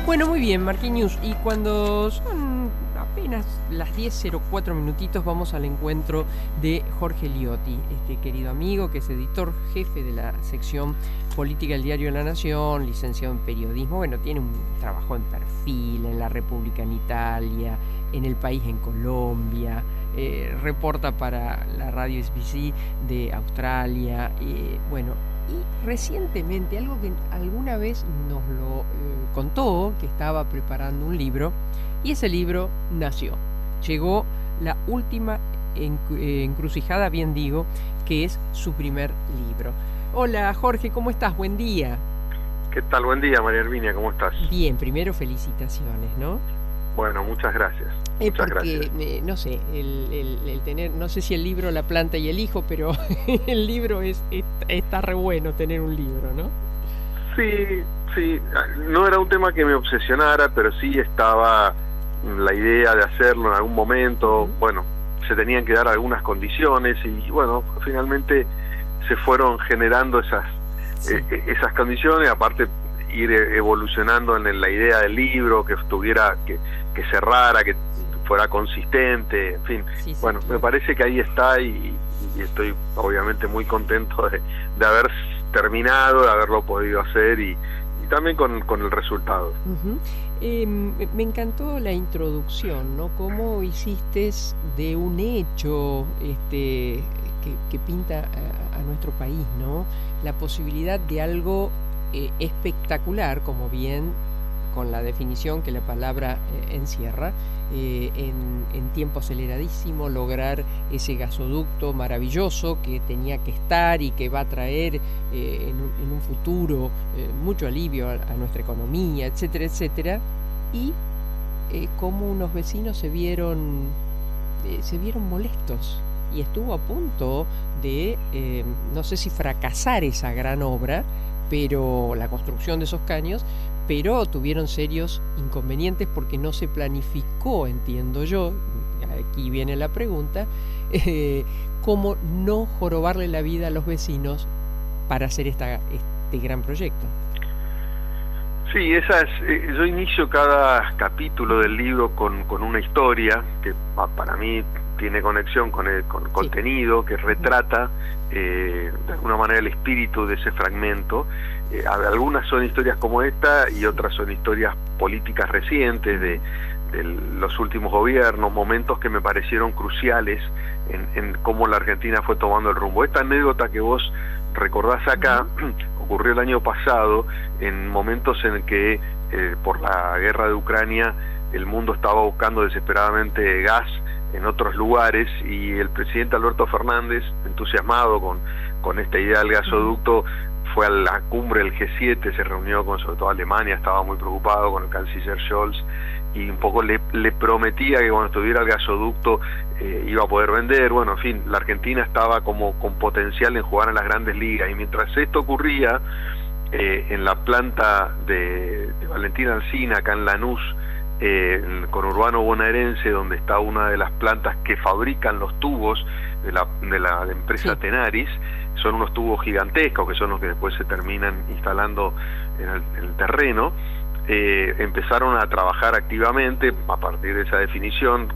Bueno, muy bien, Marquinhos. Y cuando son apenas las 10:04 minutitos, vamos al encuentro de Jorge Liotti, este querido amigo que es editor jefe de la sección política del diario La Nación, licenciado en periodismo. Bueno, tiene un trabajo en Perfil, en La República en Italia, en El País en Colombia, reporta para la radio SBC de Australia, bueno. Y recientemente, algo que alguna vez nos lo contó, que estaba preparando un libro, y ese libro nació. Llegó la última encrucijada, bien digo, que es su primer libro. Hola Jorge, ¿cómo estás? Buen día. ¿Qué tal? Buen día, María Herminia, ¿cómo estás? Bien, primero felicitaciones, ¿no? Bueno, muchas gracias. Muchas gracias. No sé, el tener, no sé si el libro La planta y el hijo, pero el libro está re bueno tener un libro, ¿no? Sí, no era un tema que me obsesionara, pero sí estaba la idea de hacerlo en algún momento. Bueno, se tenían que dar algunas condiciones y bueno, finalmente se fueron generando esas condiciones, aparte ir evolucionando en la idea del libro, que estuviera, que cerrara, que fuera consistente, en fin. Sí, bueno, me parece que ahí está y estoy obviamente muy contento de haber terminado, de haberlo podido hacer y también con el resultado. Me encantó la introducción, ¿no? Cómo hiciste de un hecho que pinta a nuestro país, ¿no? La posibilidad de algo espectacular, como bien con la definición que la palabra encierra, en tiempo aceleradísimo lograr ese gasoducto maravilloso que tenía que estar y que va a traer en un futuro mucho alivio a nuestra economía, etcétera, etcétera, y cómo unos vecinos se vieron molestos y estuvo a punto de, no sé si fracasar esa gran obra, pero la construcción de esos caños, pero tuvieron serios inconvenientes porque no se planificó, entiendo yo, aquí viene la pregunta, cómo no jorobarle la vida a los vecinos para hacer este gran proyecto. Sí, yo inicio cada capítulo del libro con una historia que para mí tiene conexión con el contenido, que retrata de alguna manera el espíritu de ese fragmento. Algunas son historias como esta y otras son historias políticas recientes de los últimos gobiernos, momentos que me parecieron cruciales en cómo la Argentina fue tomando el rumbo. Esta anécdota que vos recordás acá ocurrió el año pasado, en momentos en el que por la guerra de Ucrania el mundo estaba buscando desesperadamente gas en otros lugares y el presidente Alberto Fernández, entusiasmado con esta idea del gasoducto, fue a la cumbre del G7, se reunió con sobre todo Alemania, estaba muy preocupado con el canciller Scholz y un poco le prometía que cuando estuviera el gasoducto iba a poder vender. Bueno, en fin, la Argentina estaba como con potencial en jugar en las grandes ligas y mientras esto ocurría en la planta de Valentín Alsina, acá en Lanús, en el conurbano bonaerense, donde está una de las plantas que fabrican los tubos de la empresa Tenaris. Son unos tubos gigantescos que son los que después se terminan instalando en el terreno. Empezaron a trabajar activamente a partir de esa definición,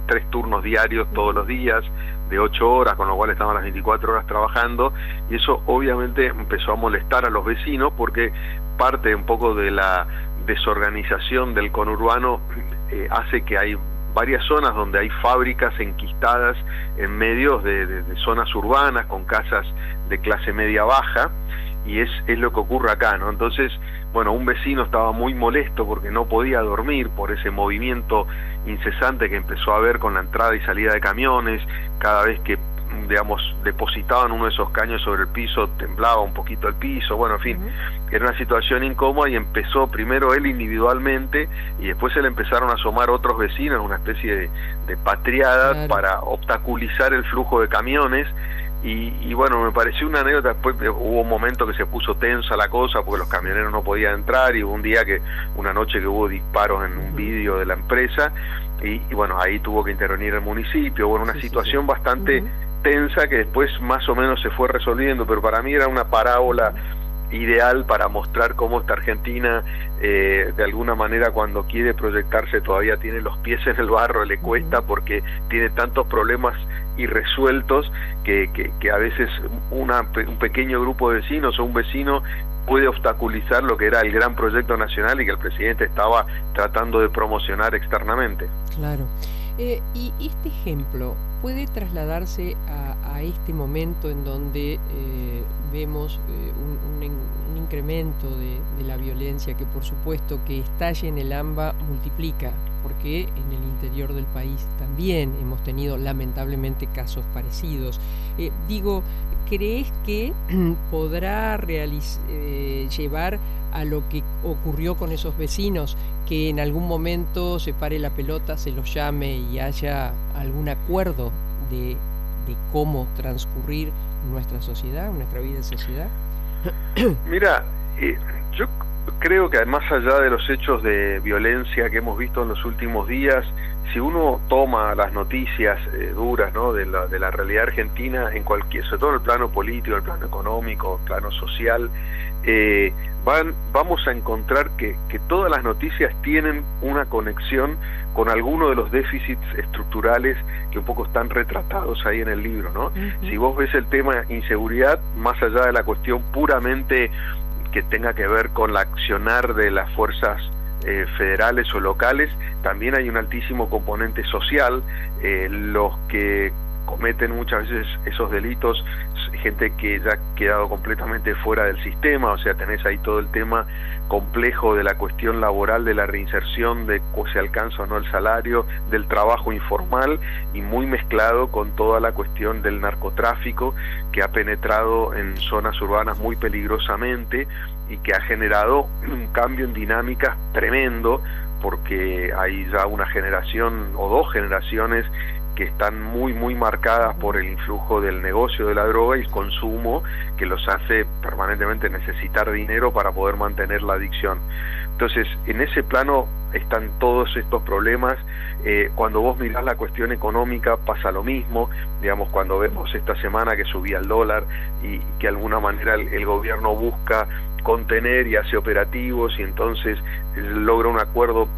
3 turnos diarios todos los días de 8 horas, con lo cual estaban las 24 horas trabajando, y eso obviamente empezó a molestar a los vecinos porque parte un poco de la desorganización del conurbano hace que hay varias zonas donde hay fábricas enquistadas en medio de zonas urbanas con casas de clase media baja, y es lo que ocurre acá, ¿no? Entonces, bueno, un vecino estaba muy molesto porque no podía dormir por ese movimiento incesante que empezó a haber con la entrada y salida de camiones. Cada vez que, digamos, depositaban uno de esos caños sobre el piso, temblaba un poquito el piso. Bueno, en fin, era una situación incómoda y empezó primero él individualmente y después se le empezaron a asomar otros vecinos, una especie de patriada para obstaculizar el flujo de camiones. Y bueno, me pareció una anécdota. Después hubo un momento que se puso tensa la cosa porque los camioneros no podían entrar, y hubo una noche que hubo disparos en un vídeo de la empresa y bueno, ahí tuvo que intervenir el municipio. Bueno, una situación bastante tensa que después más o menos se fue resolviendo, pero para mí era una parábola ideal para mostrar cómo esta Argentina de alguna manera cuando quiere proyectarse todavía tiene los pies en el barro, le cuesta porque tiene tantos problemas irresueltos que a veces un pequeño grupo de vecinos o un vecino puede obstaculizar lo que era el gran proyecto nacional y que el presidente estaba tratando de promocionar externamente. Claro. Y este ejemplo puede trasladarse a este momento en donde vemos un incremento de la violencia que por supuesto que estalle en el AMBA multiplica, porque en el interior del país también hemos tenido lamentablemente casos parecidos. ¿Crees que podrá llevar a lo que ocurrió con esos vecinos, que en algún momento se pare la pelota, se los llame y haya algún acuerdo de cómo transcurrir nuestra sociedad, nuestra vida en sociedad? Mira, yo creo que más allá de los hechos de violencia que hemos visto en los últimos días, si uno toma las noticias duras, ¿no?, de la realidad argentina, sobre todo en el plano político, en el plano económico, en el plano social, vamos a encontrar que todas las noticias tienen una conexión con alguno de los déficits estructurales que un poco están retratados ahí en el libro, ¿no? Si vos ves el tema inseguridad, más allá de la cuestión puramente que tenga que ver con la accionar de las fuerzas federales o locales, también hay un altísimo componente social. Los que cometen muchas veces esos delitos, gente que ya ha quedado completamente fuera del sistema, o sea, tenés ahí todo el tema complejo de la cuestión laboral, de la reinserción, de si alcanza o no el salario, del trabajo informal, y muy mezclado con toda la cuestión del narcotráfico que ha penetrado en zonas urbanas muy peligrosamente y que ha generado un cambio en dinámicas tremendo, porque hay ya una generación o dos generaciones que están muy marcadas por el influjo del negocio de la droga y el consumo, que los hace permanentemente necesitar dinero para poder mantener la adicción. Entonces, en ese plano están todos estos problemas. Cuando vos mirás la cuestión económica pasa lo mismo, digamos, cuando vemos esta semana que subía el dólar y que de alguna manera el gobierno busca contener y hace operativos y entonces logra un acuerdo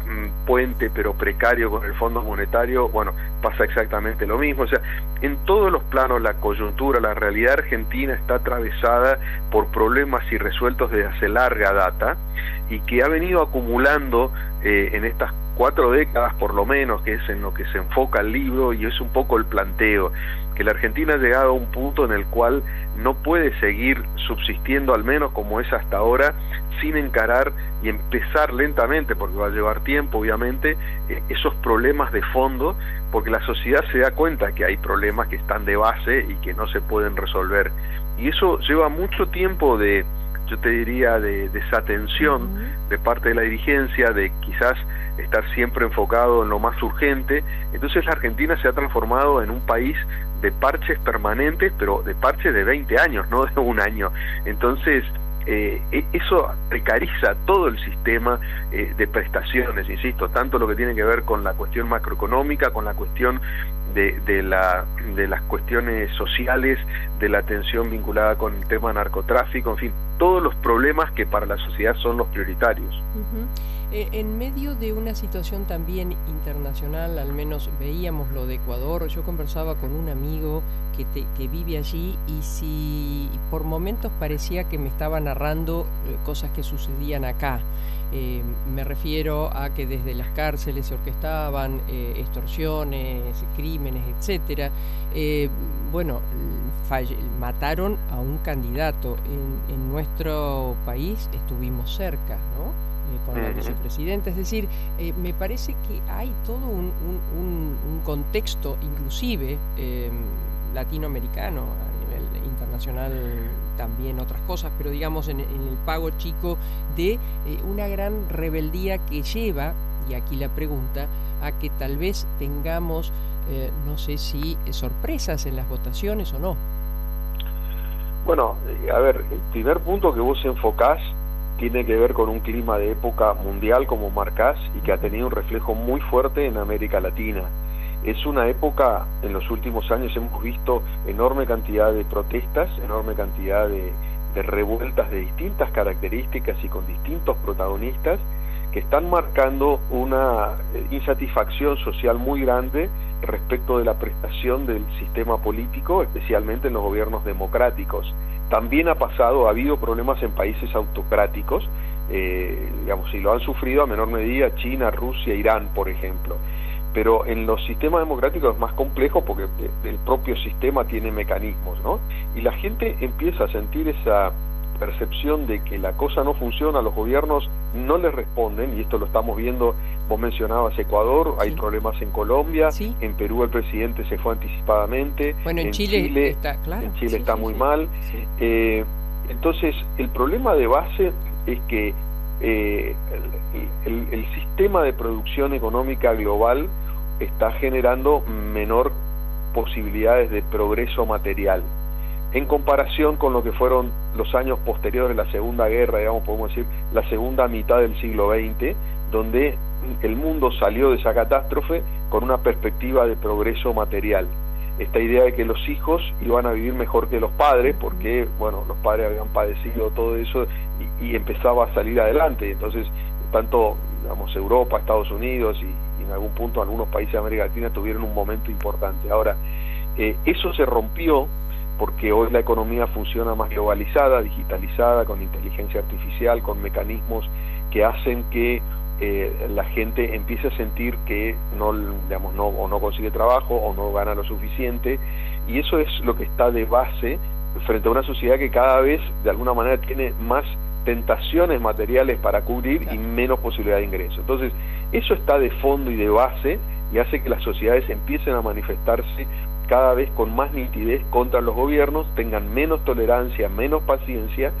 puente pero precario con el Fondo Monetario, bueno, pasa exactamente lo mismo. O sea, en todos los planos la coyuntura, la realidad argentina está atravesada por problemas irresueltos desde hace larga data y que ha venido acumulando en estas 4 décadas por lo menos, que es en lo que se enfoca el libro y es un poco el planteo, que la Argentina ha llegado a un punto en el cual no puede seguir subsistiendo, al menos como es hasta ahora, sin encarar y empezar lentamente, porque va a llevar tiempo obviamente, esos problemas de fondo, porque la sociedad se da cuenta que hay problemas que están de base y que no se pueden resolver, y eso lleva mucho tiempo de, yo te diría, de desatención de parte de la dirigencia, de quizás estar siempre enfocado en lo más urgente. Entonces la Argentina se ha transformado en un país de parches permanentes, pero de parches de 20 años, no de un año. Entonces eso precariza todo el sistema de prestaciones, insisto, tanto lo que tiene que ver con la cuestión macroeconómica, con la cuestión de las cuestiones sociales, de la atención vinculada con el tema narcotráfico, en fin, todos los problemas que para la sociedad son los prioritarios. En medio de una situación también internacional, al menos veíamos lo de Ecuador, yo conversaba con un amigo que vive allí y si por momentos parecía que me estaba narrando cosas que sucedían acá. Me refiero a que desde las cárceles se orquestaban extorsiones, crímenes, etcétera. Mataron a un candidato. En nuestro país estuvimos cerca, ¿no? Con la vicepresidenta, es decir, me parece que hay todo un contexto, inclusive latinoamericano, a nivel internacional también otras cosas, pero digamos en el pago chico de una gran rebeldía que lleva, y aquí la pregunta, a que tal vez tengamos, no sé si sorpresas en las votaciones o no. Bueno, a ver, el primer punto que vos enfocás tiene que ver con un clima de época mundial, como marcás, y que ha tenido un reflejo muy fuerte en América Latina. Es una época, en los últimos años hemos visto enorme cantidad de protestas, enorme cantidad de de revueltas de distintas características y con distintos protagonistas que están marcando una insatisfacción social muy grande respecto de la prestación del sistema político, especialmente en los gobiernos democráticos. También ha habido problemas en países autocráticos, digamos, y lo han sufrido a menor medida China, Rusia, Irán, por ejemplo. Pero en los sistemas democráticos es más complejo porque el propio sistema tiene mecanismos, ¿no? Y la gente empieza a sentir esa percepción de que la cosa no funciona, los gobiernos no les responden, y esto lo estamos viendo, vos mencionabas Ecuador, hay problemas en Colombia, en Perú el presidente se fue anticipadamente, bueno, en Chile está, claro, en Chile está muy mal. Entonces, el problema de base es que el sistema de producción económica global está generando menor posibilidades de progreso material en comparación con lo que fueron los años posteriores a la Segunda Guerra, digamos, podemos decir, la segunda mitad del siglo XX, donde el mundo salió de esa catástrofe con una perspectiva de progreso material. Esta idea de que los hijos iban a vivir mejor que los padres, porque, bueno, los padres habían padecido todo eso y empezaba a salir adelante. Entonces, tanto, digamos, Europa, Estados Unidos y en algún punto algunos países de América Latina tuvieron un momento importante. Ahora, eso se rompió porque hoy la economía funciona más globalizada, digitalizada, con inteligencia artificial, con mecanismos que hacen que la gente empiece a sentir que no consigue trabajo o no gana lo suficiente, y eso es lo que está de base frente a una sociedad que cada vez de alguna manera tiene más tentaciones materiales para cubrir y menos posibilidad de ingreso. Entonces, eso está de fondo y de base y hace que las sociedades empiecen a manifestarse cada vez con más nitidez contra los gobiernos, tengan menos tolerancia, menos paciencia,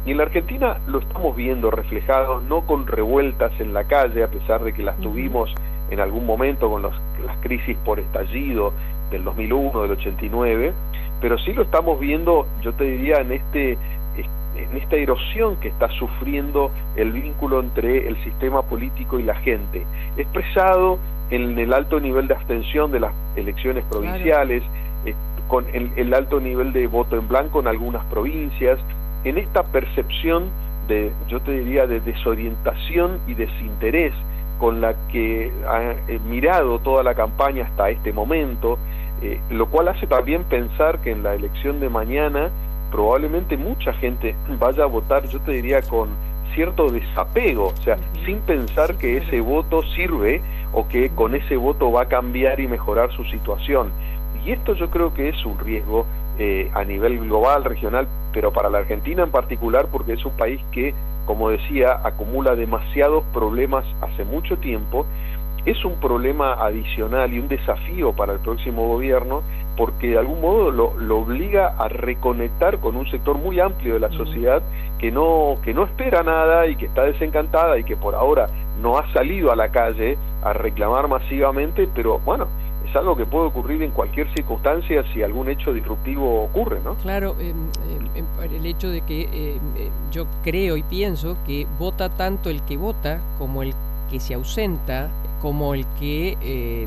y en la Argentina lo estamos viendo reflejado, no con revueltas en la calle, a pesar de que las tuvimos en algún momento con las crisis por estallido del 2001, del 89, pero sí lo estamos viendo, yo te diría, en esta erosión que está sufriendo el vínculo entre el sistema político y la gente, expresado en el alto nivel de abstención de las elecciones provinciales, con el alto nivel de voto en blanco en algunas provincias, en esta percepción de, yo te diría, de desorientación y desinterés con la que ha mirado toda la campaña hasta este momento, lo cual hace también pensar que en la elección de mañana probablemente mucha gente vaya a votar, yo te diría, con cierto desapego, o sea, sin pensar que ese voto sirve o que con ese voto va a cambiar y mejorar su situación. Y esto yo creo que es un riesgo a nivel global, regional, pero para la Argentina en particular, porque es un país que, como decía, acumula demasiados problemas hace mucho tiempo. Es un problema adicional y un desafío para el próximo gobierno, porque de algún modo lo obliga a reconectar con un sector muy amplio de la sociedad que no espera nada y que está desencantada y que por ahora no ha salido a la calle a reclamar masivamente, pero bueno, es algo que puede ocurrir en cualquier circunstancia si algún hecho disruptivo ocurre, ¿no? Claro, el hecho de que yo creo y pienso que vota tanto el que vota como el que se ausenta, como el que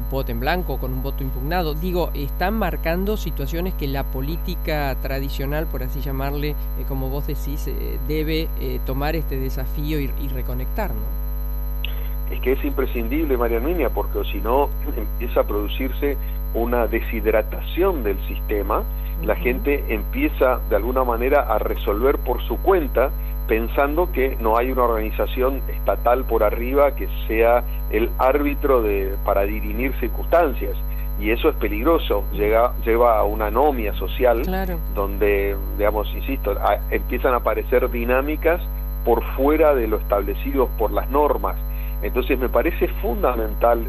vota en blanco con un voto impugnado. Digo, están marcando situaciones que la política tradicional, por así llamarle, como vos decís, debe tomar este desafío y reconectar, ¿no? Es que es imprescindible, María Herminia, porque si no empieza a producirse una deshidratación del sistema, la gente empieza de alguna manera a resolver por su cuenta, pensando que no hay una organización estatal por arriba que sea el árbitro para dirimir circunstancias, y eso es peligroso, lleva a una anomia social, donde, digamos, insisto, empiezan a aparecer dinámicas por fuera de lo establecido por las normas. Entonces me parece fundamental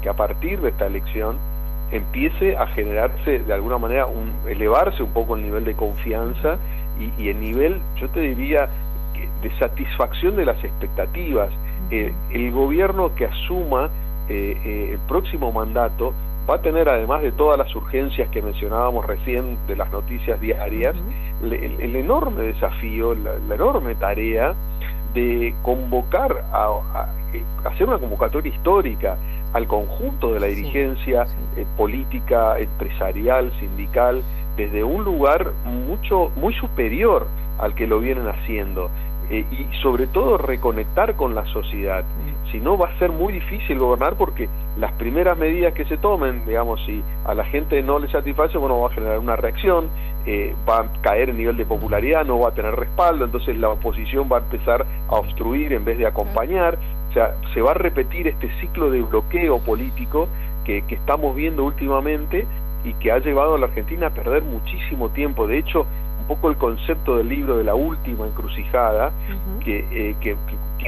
que a partir de esta elección empiece a generarse de alguna manera, elevarse un poco el nivel de confianza y el nivel, yo te diría, de satisfacción de las expectativas. El gobierno que asuma el próximo mandato va a tener, además de todas las urgencias que mencionábamos recién de las noticias diarias, el enorme desafío, la enorme tarea de convocar, hacer una convocatoria histórica al conjunto de la dirigencia política, empresarial, sindical, desde un lugar muy superior al que lo vienen haciendo, y sobre todo reconectar con la sociedad. Si no, va a ser muy difícil gobernar, porque las primeras medidas que se tomen, digamos, si a la gente no le satisface, bueno, va a generar una reacción, va a caer el nivel de popularidad, no va a tener respaldo, entonces la oposición va a empezar a obstruir en vez de acompañar. O sea, se va a repetir este ciclo de bloqueo político que estamos viendo últimamente, y que ha llevado a la Argentina a perder muchísimo tiempo. De hecho, un poco el concepto del libro de la última encrucijada, que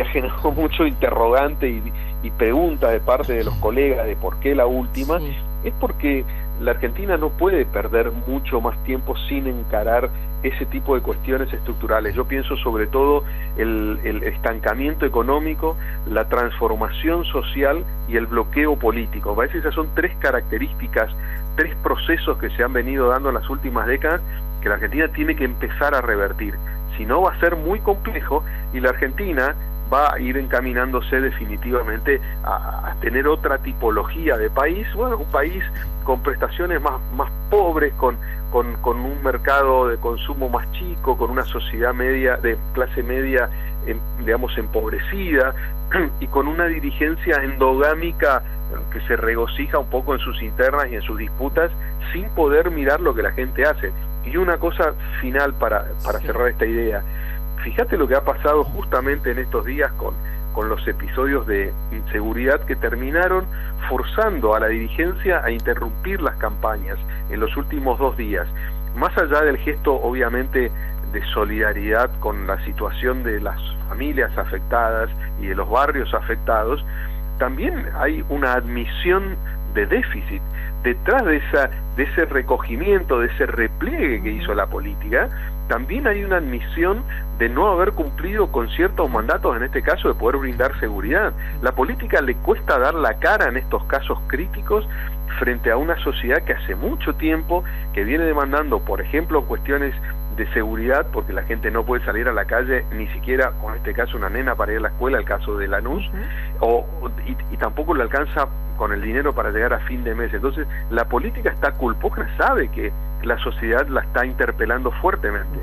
ha generado mucho interrogante y pregunta de parte de los colegas de por qué la última, es porque la Argentina no puede perder mucho más tiempo sin encarar ese tipo de cuestiones estructurales. Yo pienso sobre todo el estancamiento económico, la transformación social y el bloqueo político. A veces esas son tres características, tres procesos que se han venido dando en las últimas décadas, que la Argentina tiene que empezar a revertir. Si no, va a ser muy complejo, y la Argentina va a ir encaminándose definitivamente a tener otra tipología de país, bueno, un país con prestaciones más pobres, con un mercado de consumo más chico, con una sociedad media, de clase media, digamos, empobrecida, y con una dirigencia endogámica que se regocija un poco en sus internas y en sus disputas, sin poder mirar lo que la gente hace. Y una cosa final para cerrar esta idea: fíjate lo que ha pasado justamente en estos días con los episodios de inseguridad que terminaron forzando a la dirigencia a interrumpir las campañas en los últimos 2 días. Más allá del gesto, obviamente, de solidaridad con la situación de las familias afectadas y de los barrios afectados, también hay una admisión de déficit. Detrás de ese recogimiento, de ese repliegue que hizo la política, también hay una admisión de no haber cumplido con ciertos mandatos, en este caso de poder brindar seguridad. La política le cuesta dar la cara en estos casos críticos frente a una sociedad que hace mucho tiempo que viene demandando, por ejemplo, cuestiones de seguridad, porque la gente no puede salir a la calle, ni siquiera, o en este caso una nena para ir a la escuela, el caso de Lanús, y tampoco le alcanza con el dinero para llegar a fin de mes. Entonces la política está culposa, sabe que la sociedad la está interpelando fuertemente.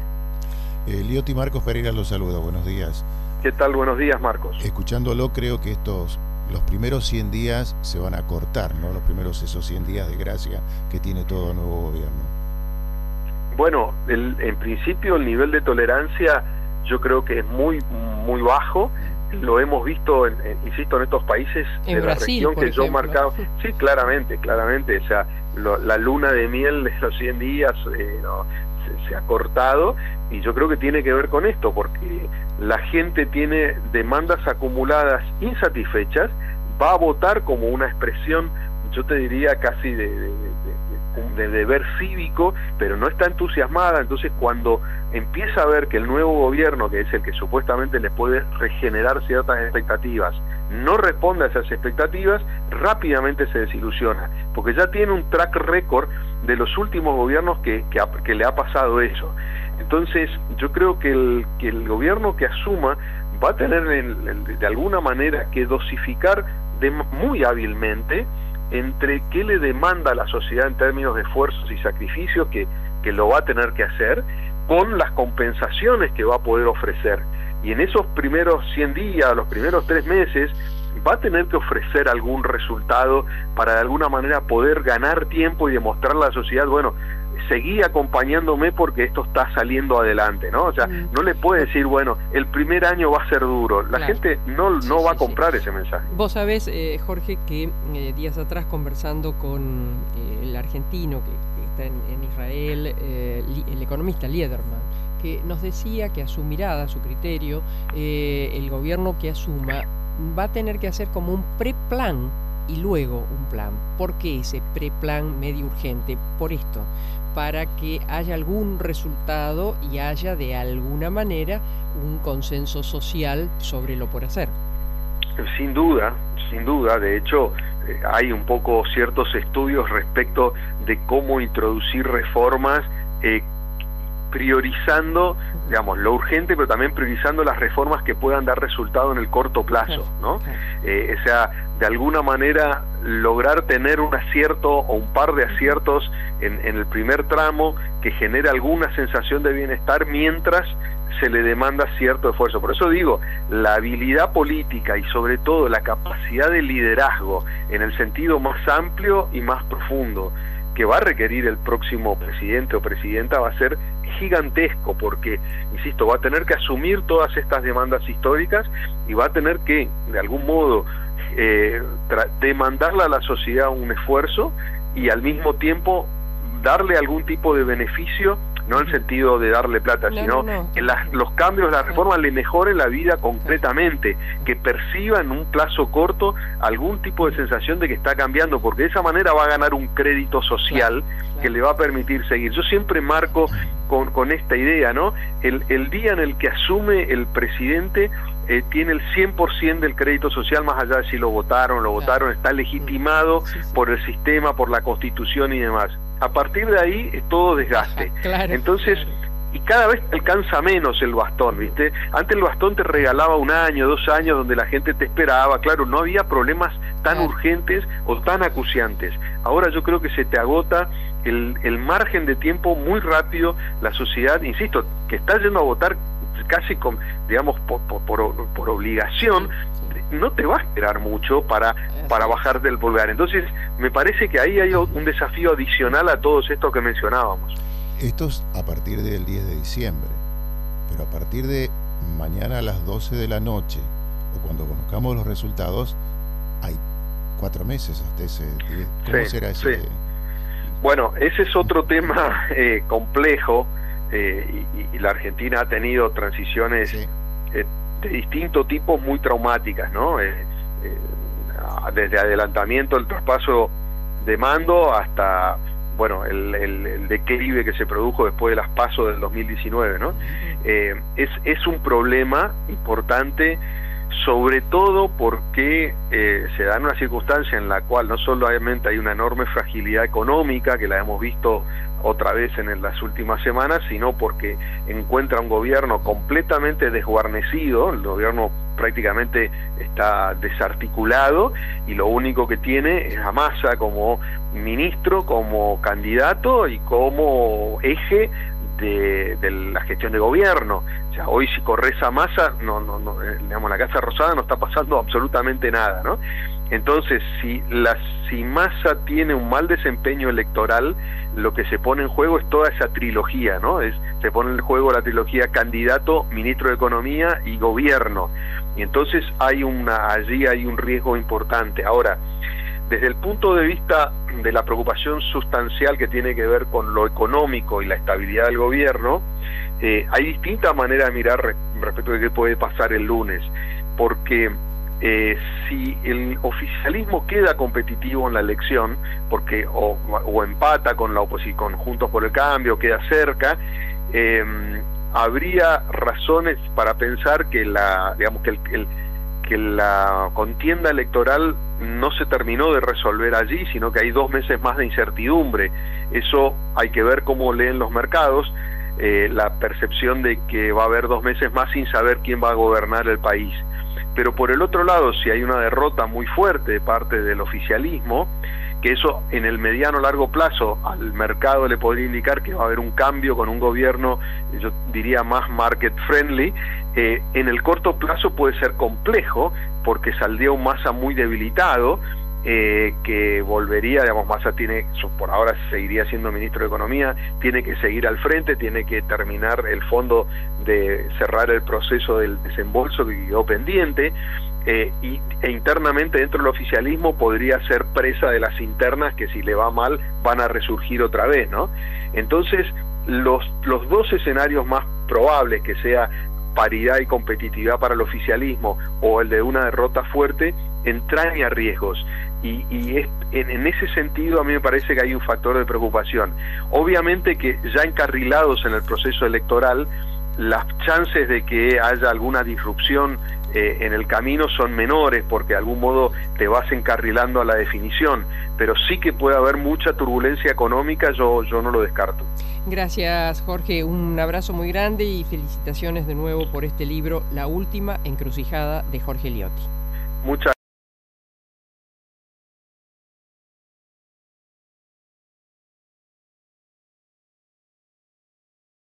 Liotti, Marcos Pereira los saluda, buenos días. ¿Qué tal? Buenos días, Marcos. Escuchándolo, creo que los primeros 100 días se van a cortar, ¿no? Esos 100 días de gracia que tiene todo nuevo gobierno. Bueno, en principio el nivel de tolerancia yo creo que es muy bajo. Lo hemos visto, insisto, en estos países en de Brasil, la región que ejemplo. yo marcaba. Sí, claramente. O sea, la luna de miel de los 100 días se ha cortado, y yo creo que tiene que ver con esto, porque la gente tiene demandas acumuladas insatisfechas, va a votar como una expresión, yo te diría, casi de deber cívico, pero no está entusiasmada. Entonces, cuando empieza a ver que el nuevo gobierno, que es el que supuestamente le puede regenerar ciertas expectativas, no responde a esas expectativas, rápidamente se desilusiona, porque ya tiene un track record de los últimos gobiernos que le ha pasado eso. Entonces, yo creo que el gobierno que asuma va a tener de alguna manera que dosificar muy hábilmente entre qué le demanda a la sociedad en términos de esfuerzos y sacrificios, que lo va a tener que hacer, con las compensaciones que va a poder ofrecer. Y en esos primeros 100 días, los primeros 3 meses, va a tener que ofrecer algún resultado para de alguna manera poder ganar tiempo y demostrarle a la sociedad, bueno, seguí acompañándome porque esto está saliendo adelante, ¿no? O sea, no le puede decir, bueno, el primer año va a ser duro. La gente no va a comprar ese mensaje. Vos sabés, Jorge, que días atrás, conversando con el argentino que está en Israel, el economista Liederman, que nos decía que a su mirada, a su criterio, el gobierno que asuma va a tener que hacer como un preplan y luego un plan. ¿Por qué ese preplan medio urgente? Por esto, para que haya algún resultado y haya de alguna manera un consenso social sobre lo por hacer. Sin duda. De hecho, hay un poco ciertos estudios respecto de cómo introducir reformas priorizando, digamos, lo urgente, pero también priorizando las reformas que puedan dar resultado en el corto plazo, ¿no? O sea, de alguna manera lograr tener un acierto o un par de aciertos en el primer tramo que genere alguna sensación de bienestar mientras se le demanda cierto esfuerzo. Por eso digo, la habilidad política y sobre todo la capacidad de liderazgo en el sentido más amplio y más profundo que va a requerir el próximo presidente o presidenta va a ser gigantesco, porque, insisto, va a tener que asumir todas estas demandas históricas y va a tener que, de algún modo, demandarle a la sociedad un esfuerzo y al mismo tiempo darle algún tipo de beneficio, no en el sentido de darle plata, sino que los cambios, las reformas le mejoren la vida concretamente, que perciba en un plazo corto algún tipo de sensación de que está cambiando, porque de esa manera va a ganar un crédito social que le va a permitir seguir. Yo siempre marco con esta idea, ¿no? El día en el que asume el presidente tiene el 100% del crédito social, más allá de si lo votaron, está legitimado por el sistema, por la Constitución y demás. A partir de ahí es todo desgaste. Entonces, y cada vez te alcanza menos el bastón, ¿viste? Antes el bastón te regalaba 1 año, 2 años, donde la gente te esperaba, claro, no había problemas tan urgentes o tan acuciantes. Ahora yo creo que se te agota el margen de tiempo muy rápido, la sociedad, insisto, que está yendo a votar casi con, digamos, por obligación, no te va a esperar mucho para bajar del pulgar. Entonces, me parece que ahí hay un desafío adicional a todos estos que mencionábamos. Esto es a partir del 10 de diciembre, pero a partir de mañana a las 12 de la noche, o cuando conozcamos los resultados, hay 4 meses hasta ese día. ¿Cómo será ese? Sí. Bueno, ese es otro tema complejo, y la Argentina ha tenido transiciones de distinto tipo muy traumáticas, ¿no? Desde adelantamiento del traspaso de mando hasta, bueno, el declive que se produjo después de las PASO del 2019, ¿no? Es un problema importante, sobre todo porque se da en una circunstancia en la cual no solamente hay una enorme fragilidad económica, que la hemos visto otra vez en las últimas semanas, sino porque encuentra un gobierno completamente desguarnecido, el gobierno prácticamente está desarticulado y lo único que tiene es a Massa como ministro, como candidato y como eje de la gestión de gobierno. O sea, hoy si corres a Massa, digamos, la Casa Rosada no está pasando absolutamente nada, ¿no? Entonces, si Massa tiene un mal desempeño electoral, lo que se pone en juego es toda esa trilogía, ¿no? Se pone en juego la trilogía candidato, ministro de Economía y gobierno. Y entonces allí hay un riesgo importante. Ahora, desde el punto de vista de la preocupación sustancial que tiene que ver con lo económico y la estabilidad del gobierno, hay distintas maneras de mirar respecto de qué puede pasar el lunes, porque si el oficialismo queda competitivo en la elección, porque o empata con la oposición, con Juntos por el Cambio, queda cerca, habría razones para pensar que la contienda electoral no se terminó de resolver allí, sino que hay 2 meses más de incertidumbre. Eso hay que ver cómo leen los mercados, la percepción de que va a haber 2 meses más sin saber quién va a gobernar el país. Pero por el otro lado, si hay una derrota muy fuerte de parte del oficialismo, que eso en el mediano largo plazo al mercado le podría indicar que va a haber un cambio con un gobierno, yo diría, más market friendly, en el corto plazo puede ser complejo, porque saldría un Massa muy debilitado, que volvería, digamos, Massa por ahora seguiría siendo ministro de Economía, tiene que seguir al frente, tiene que terminar el fondo de cerrar el proceso del desembolso que quedó pendiente, e internamente dentro del oficialismo podría ser presa de las internas que si le va mal van a resurgir otra vez, ¿no? Entonces los 2 escenarios más probables, que sea paridad y competitividad para el oficialismo o el de una derrota fuerte, entraña riesgos, y en ese sentido a mí me parece que hay un factor de preocupación. Obviamente que ya encarrilados en el proceso electoral, las chances de que haya alguna disrupción en el camino son menores, porque de algún modo te vas encarrilando a la definición, pero sí que puede haber mucha turbulencia económica, yo no lo descarto. Gracias, Jorge. Un abrazo muy grande y felicitaciones de nuevo por este libro, La última encrucijada de Jorge Liotti. Muchas